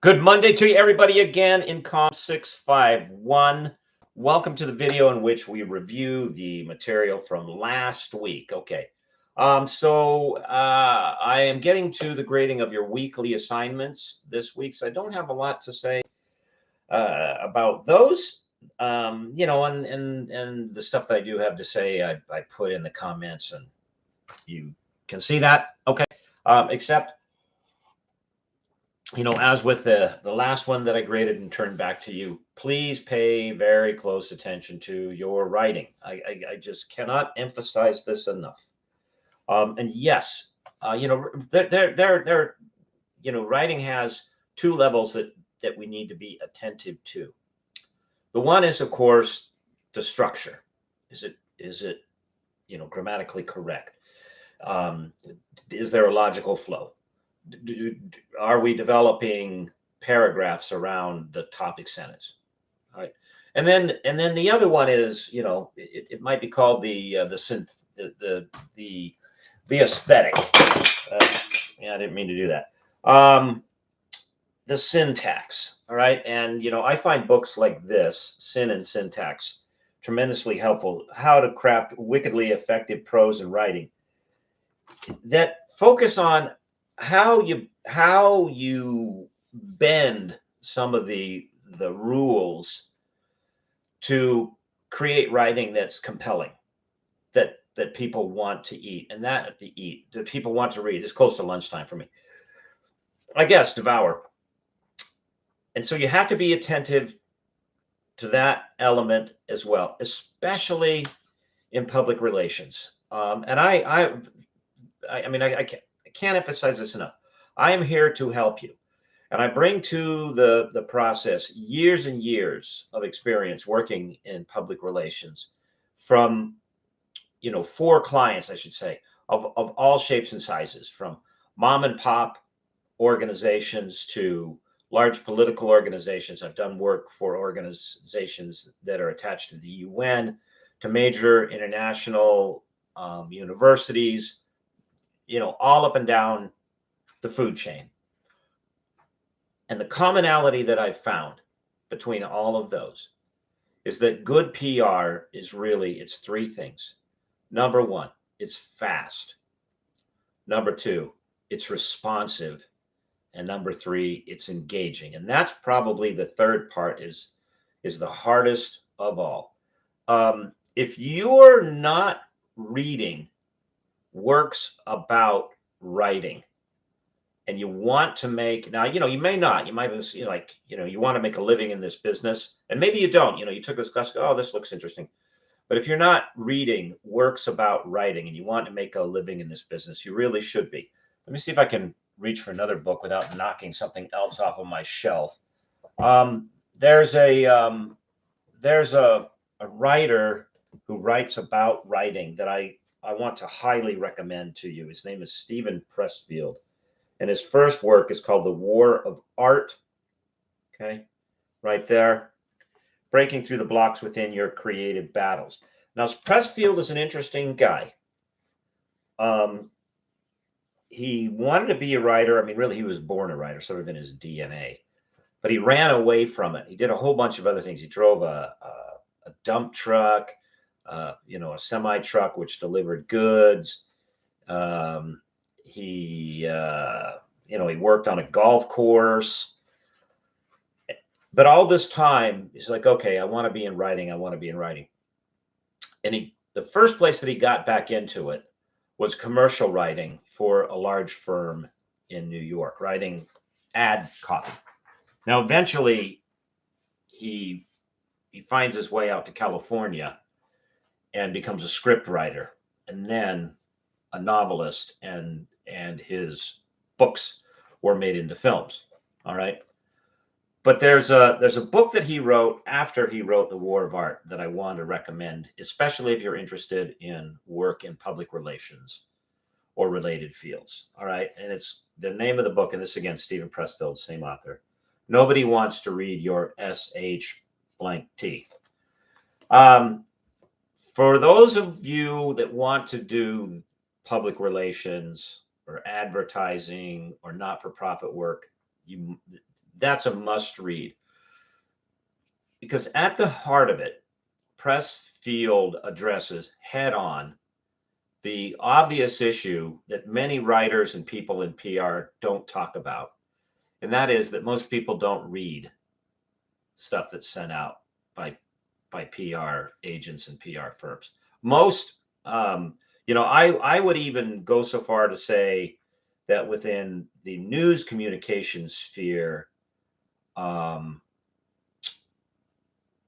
Good Monday to you, everybody, again in Com 651. Welcome to the video in which we review the material from last week. Okay. I am getting to the grading of your weekly assignments this week, so I don't have a lot to say about those. And the stuff that I do have to say, I put in the comments, and you can see that. Okay. Except as with the last one that I graded and turned back to you, please pay very close attention to your writing. I just cannot emphasize this enough. And yes, writing has two levels that we need to be attentive to. The one is, of course, the structure. Is it grammatically correct? Is there a logical flow? Are we developing paragraphs around the topic sentence? All right. And then the other one is, it might be called the aesthetic. Yeah, I didn't mean to do that. The syntax. All right. And I find books like this, Sin and Syntax, tremendously helpful. How to craft wickedly effective prose and writing that focus on how you bend some of the rules to create writing that's compelling, that people want to that people want to read. It's close to lunchtime for me, I guess. Devour. And so you have to be attentive to that element as well, especially in public relations. And I can't emphasize this enough. I am here to help you. And I bring to the process years and years of experience working in public relations from, for clients, I should say, of all shapes and sizes, from mom and pop organizations to large political organizations. I've done work for organizations that are attached to the UN, to major international universities, all up and down the food chain. And the commonality that I've found between all of those is that good PR it's three things. Number one, it's fast. Number two, it's responsive. And number three, it's engaging. And that's probably the third part is the hardest of all. If you're not reading works about writing, and you want to make, now, you may not, you might be like, you want to make a living in this business, and maybe you don't, you took this class, oh, this looks interesting. But if you're not reading works about writing and you want to make a living in this business, you really should be. Let me see if I can reach for another book without knocking something else off of my shelf. There's a writer who writes about writing that I want to highly recommend to you. His name is Steven Pressfield, and his first work is called The War of Art. Okay, right there. Breaking through the blocks within your creative battles. Now, Pressfield is an interesting guy. He wanted to be a writer. I mean, really, he was born a writer, sort of in his DNA. But he ran away from it. He did a whole bunch of other things. He drove a dump truck, a semi truck which delivered goods. He worked on a golf course. But all this time, he's like, okay, I want to be in writing. I want to be in writing. And the first place that he got back into it was commercial writing for a large firm in New York, writing ad copy. Now, eventually, he finds his way out to California and becomes a script writer, and then a novelist, and his books were made into films. All right. But there's a book that he wrote after he wrote The War of Art that I want to recommend, especially if you're interested in work in public relations or related fields. All right. And it's the name of the book, and this again, Steven Pressfield, same author. Nobody Wants to Read Your S.H. blank T. For those of you that want to do public relations or advertising or not-for-profit work, that's a must read, because at the heart of it, Pressfield addresses head on the obvious issue that many writers and people in PR don't talk about. And that is that most people don't read stuff that's sent out by PR agents and PR firms. Most, I would even go so far to say that within the news communication sphere,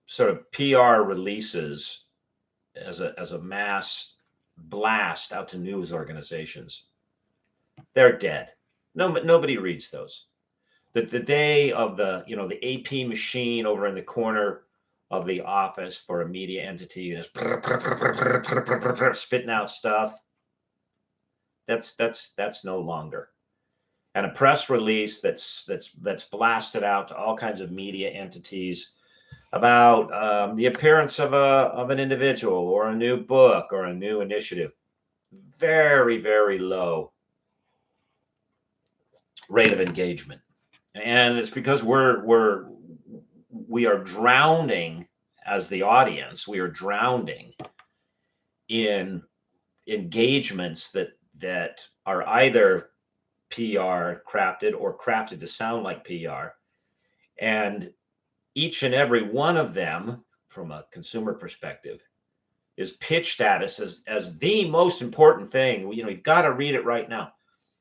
sort of PR releases as a mass blast out to news organizations, they're dead. Nobody reads those. The day of the AP machine over in the corner of the office for a media entity is spitting out stuff. That's no longer. And a press release that's blasted out to all kinds of media entities about the appearance of an individual or a new book or a new initiative. Very, very low rate of engagement. And it's because we are drowning as the audience. We are drowning in engagements that are either PR crafted or crafted to sound like PR. And each and every one of them, from a consumer perspective, is pitched at us as the most important thing. You've got to read it right now.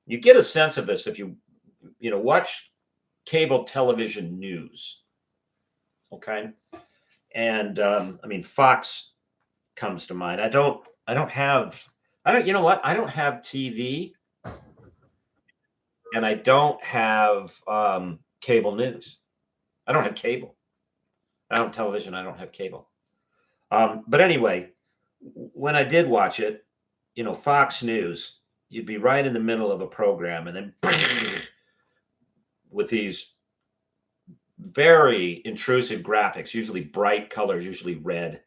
You get a sense of this if you watch cable television news. Okay. And Fox comes to mind. I don't have TV, and I don't have cable news. I don't have cable. I don't have television. I don't have cable. But anyway, when I did watch it, Fox News, you'd be right in the middle of a program, and then with these very intrusive graphics, usually bright colors, usually red,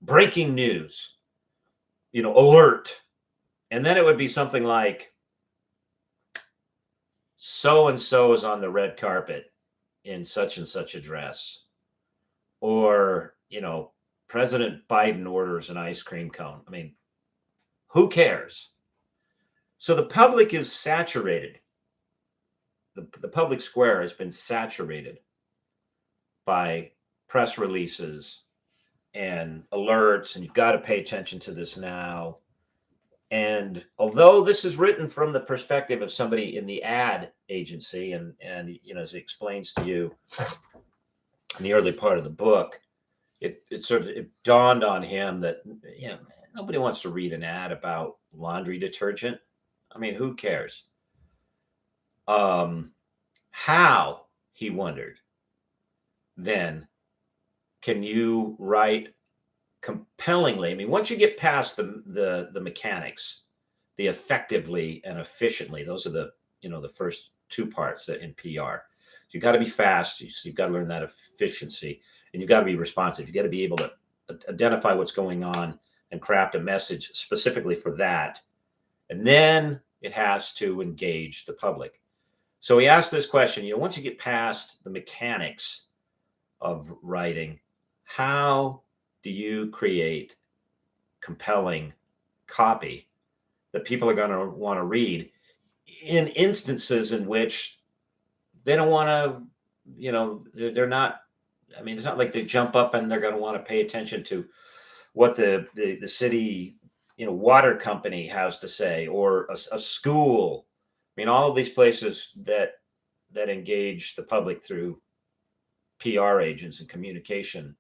breaking news, alert. And then it would be something like, so and so is on the red carpet in such and such a dress, or President Biden orders an ice cream cone. Who cares? So the public is saturated. The public square has been saturated by press releases and alerts, and you've got to pay attention to this now. And although this is written from the perspective of somebody in the ad agency, and as it explains to you in the early part of the book, it dawned on him that nobody wants to read an ad about laundry detergent. Who cares? How, he wondered, then can you write compellingly? Once you get past the mechanics, the effectively and efficiently, those are the first two parts that in PR. So you've got to be fast. You've got to learn that efficiency, and you've got to be responsive. You've got to be able to identify what's going on and craft a message specifically for that. And then it has to engage the public. So he asked this question, once you get past the mechanics of writing, how do you create compelling copy that people are going to want to read in instances in which they don't want to, they're not, it's not like they jump up and they're going to want to pay attention to what the city, water company has to say, or a school. All of these places that engage the public through PR agents and communication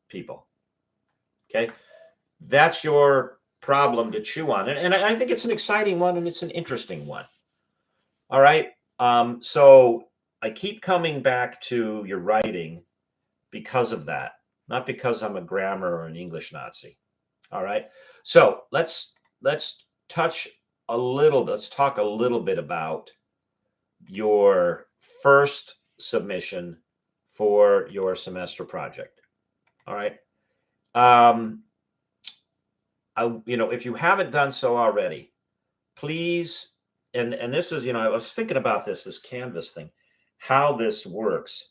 people. Okay. That's your problem to chew on. And I think it's an exciting one, and it's an interesting one. All right. So I keep coming back to your writing because of that, not because I'm a grammar or an English Nazi. All right. So let's talk a little bit about your first submission for your semester project. All right. If you haven't done so already, please, and this is, I was thinking about this Canvas thing. how this works.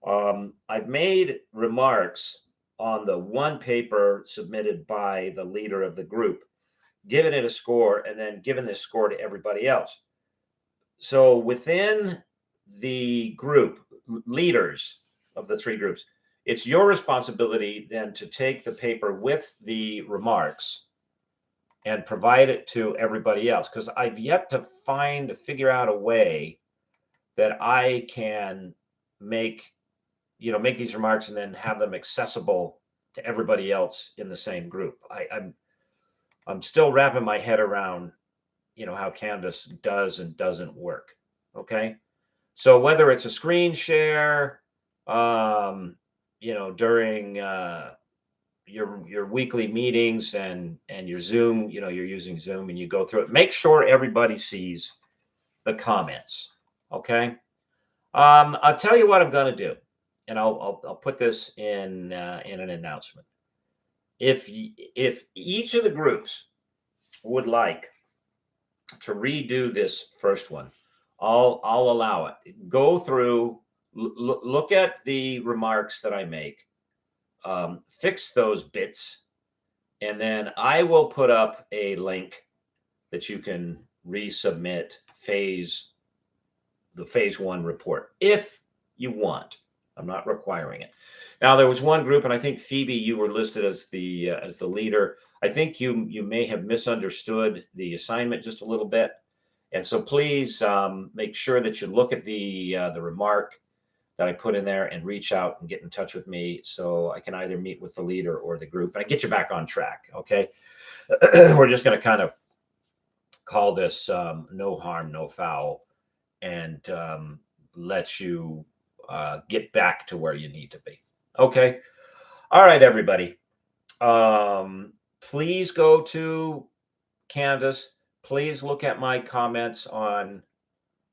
I've made remarks on the one paper submitted by the leader of the group, given it a score, and then given this score to everybody else. So within the group, leaders of the three groups, it's your responsibility then to take the paper with the remarks and provide it to everybody else. Because I've yet to figure out a way that I can make these remarks and then have them accessible to everybody else in the same group. I'm still wrapping my head around, how Canvas does and doesn't work. Okay. So whether it's a screen share, during your weekly meetings and your Zoom, you're using Zoom and you go through it, make sure everybody sees the comments. Okay. I'll tell you what I'm going to do, and I'll put this in an announcement. If each of the groups would like to redo this first one, I'll allow it. Go through, look at the remarks that I make, fix those bits, and then I will put up a link that you can resubmit the phase one report if you want. I'm not requiring it. Now, there was one group, and I think Phoebe, you were listed as the leader. I think you may have misunderstood the assignment just a little bit, and so please make sure that you look at the remark that I put in there and reach out and get in touch with me so I can either meet with the leader or the group and I get you back on track. Okay, we're just going to kind of call this no harm, no foul, and let you get back to where you need to be. Okay. All right, everybody. Please go to Canvas. Please look at my comments on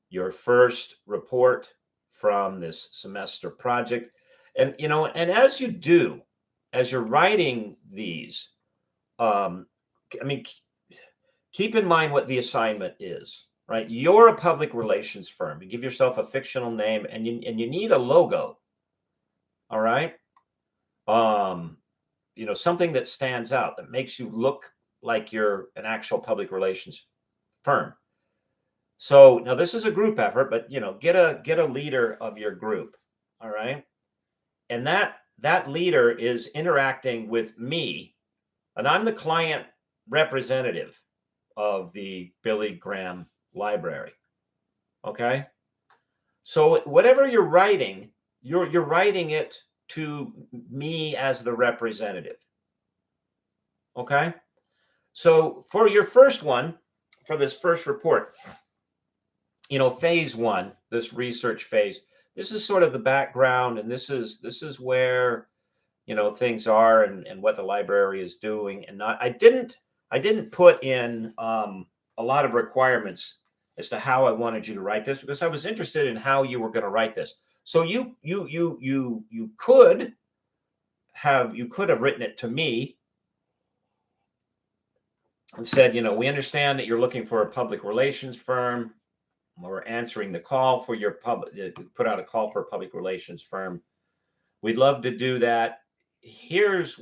your first report from this semester project. And, and as you do, as you're writing these, keep in mind what the assignment is, right? You're a public relations firm. You give yourself a fictional name and you need a logo. All right. Something that stands out, that makes you look like you're an actual public relations firm. So now this is a group effort, but get a leader of your group. All right. And that leader is interacting with me, and I'm the client representative of the Billy Graham Library. Okay. So whatever you're writing, you're writing it to me as the representative. Okay. So for your first one, for this first report, phase one, this research phase, this is sort of the background, and this is where things are and what the library is doing. And I didn't put in a lot of requirements as to how I wanted you to write this, because I was interested in how you were going to write this. So you could have written it to me and said, we understand that you're looking for a public relations firm. We're answering the call for your put out a call for a public relations firm. We'd love to do that. Here's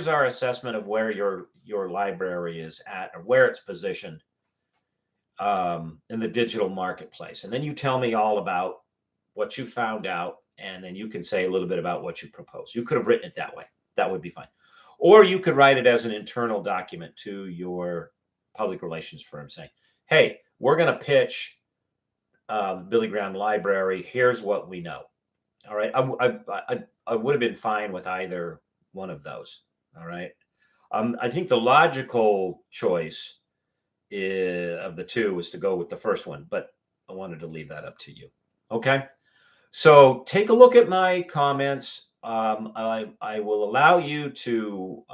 our assessment of where your library is at, or where it's positioned in the digital marketplace. And then you tell me all about what you found out, and then you can say a little bit about what you propose. You could have written it that way. That would be fine. Or you could write it as an internal document to your public relations firm saying, hey, we're going to pitch the Billy Graham Library. Here's what we know. All right. I would have been fine with either one of those. All right. I think the logical choice of the two was to go with the first one, but I wanted to leave that up to you. Okay. So take a look at my comments. I will allow you to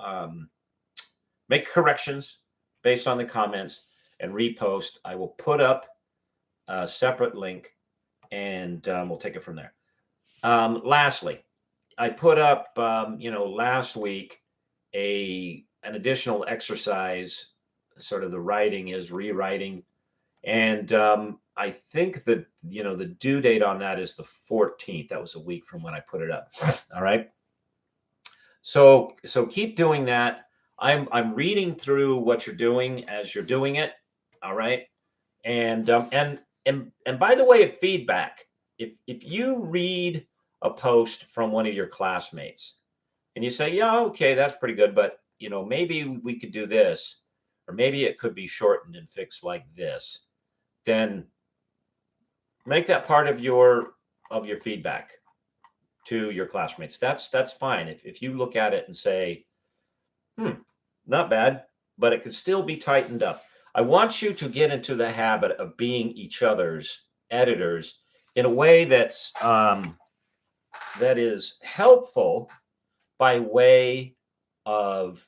make corrections based on the comments and repost. I will put up a separate link, and we'll take it from there. Lastly, I put up, last week an additional exercise. Sort of the writing is rewriting, and I think that, the due date on that is the 14th. That was a week from when I put it up. All right. So keep doing that. I'm reading through what you're doing as you're doing it. All right. And by the way, of feedback, if you read a post from one of your classmates and you say, yeah, okay, that's pretty good, but maybe we could do this, or maybe it could be shortened and fixed like this, then make that part of your feedback to your classmates. That's fine. If you look at it and say, not bad, but it could still be tightened up. I want you to get into the habit of being each other's editors in a way that is helpful by way of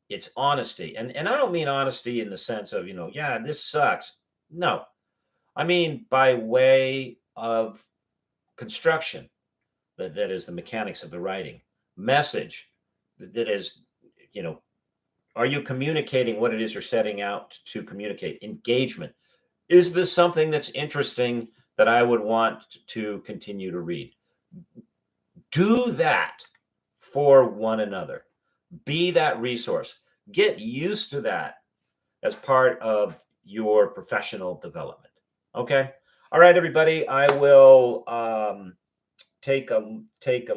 its honesty. And I don't mean honesty in the sense of, yeah, this sucks. No, I mean by way of construction. That is the mechanics of the writing. Message, that is, are you communicating what it is you're setting out to communicate? Engagement. Is this something that's interesting that I would want to continue to read? Do that for one another. Be that resource. Get used to that as part of your professional development. Okay. All right, everybody. I will take a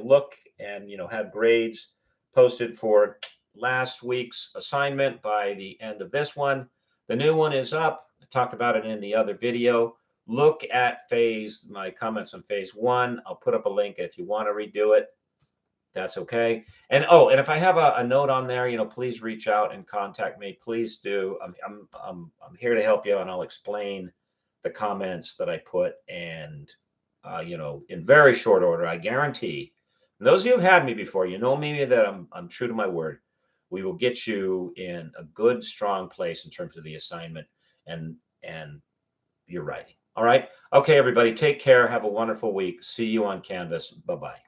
look and have grades posted for last week's assignment by the end of this one. The new one is up. I talked about it in the other video. Look at my comments on phase 1. I'll put up a link if you want to redo it. That's okay. And if I have a note on there, please reach out and contact me. Please do. I'm here to help you, and I'll explain the comments that I put, and in very short order, I guarantee. And those of you who've had me before, me that I'm true to my word. We will get you in a good, strong place in terms of the assignment and your writing. All right. Okay, everybody, take care. Have a wonderful week. See you on Canvas. Bye-bye.